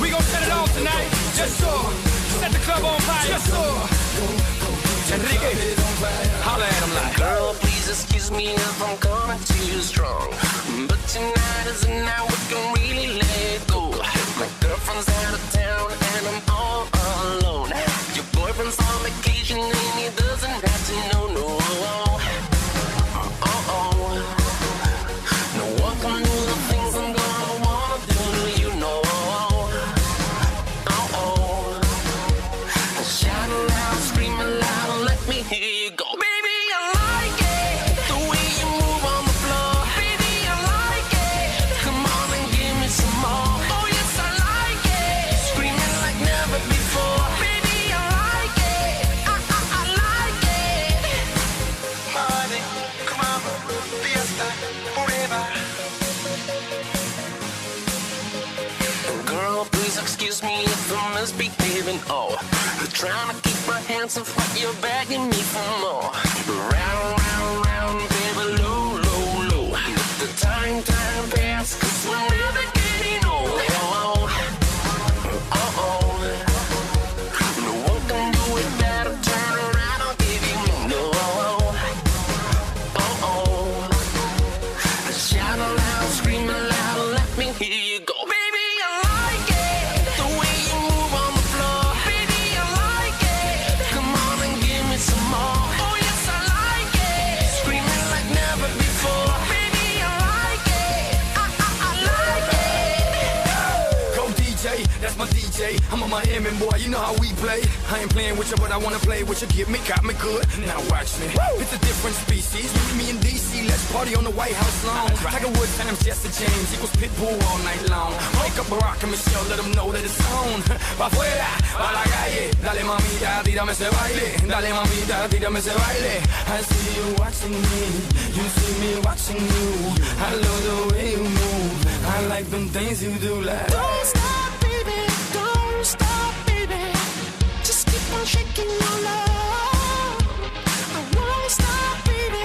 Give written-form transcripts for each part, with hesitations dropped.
We gon' set it off tonight. Yes, sir. Set the club on fire. Yes, sir. Enrique, holla at him like. Girl, please excuse me if I'm coming too strong, but tonight is the night we can really let go. My girlfriend's out of town and I'm all alone. Your boyfriend's on vacation and he doesn't have to know, no. No one can do the things I'm gonna wanna do, you know. Shout aloud, scream aloud, let me hear you go. Baby, I like it, the way you move on the floor. Baby, I like it, come on and give me some more. Oh yes, I like it, screaming like never before. Baby, I like it, I like it. Money, come on, fiesta, forever. Girl, please excuse me if I'm misbehaving, oh. Trying to keep my hands off what you're begging me for more. Round, round, round, baby, low, low, low. Let the time pass, 'cause we're never getting old. No one can do it better, turn around, I'll give you more. Shout aloud, scream aloud, let me hear you go. Baby, I like it, the way you move on the floor. Baby, I like it, come on and give me some more. Oh yes, I like it, screaming like never before. Baby, I like it, I like it. Go DJ, that's my DJ. I'm a Miami boy, you know how we play. I ain't playing with you, but I wanna play with you. Get me, got me good. Now watch me. It's a different species. Meet me in DC, let's party on the White House lawn. Tiger Woods times Jesse James equals Pitbull all night long. Wake up Barack and Michelle, let them know that it's on. Pa' afuera, pa' la calle. Dale mamita, tírame ese baile. Dale mamita, tírame ese baile. I see you watching me, you see me watching you. I love the way you move. I like them things you do like. Don't stop, baby, don't stop, baby. Just keep on shaking your love. I won't stop, baby,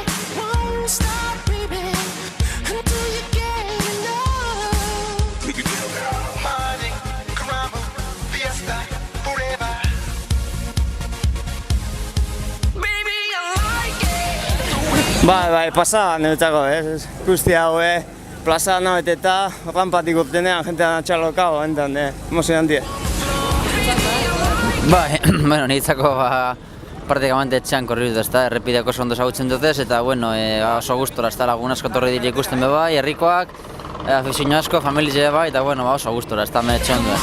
until you get enough. Money, caramba, fiesta, forever. Baby, I like it. Bai, pasada neutzako, guzti hau, plaza nabeteta, rampatik urtenean, jentean atxalokau, enten, emozionantie. Bai, bueno, niretzako praktikamente etxean korritu ezta, errepideak oso ondo ezagutzen dutez, eta bueno, oso gustora ezta, lagun asko torri dira ikusten be bai, herrikoak, afizio asko, familia bai, eta bueno, oso gustora ezta, me etxean duen.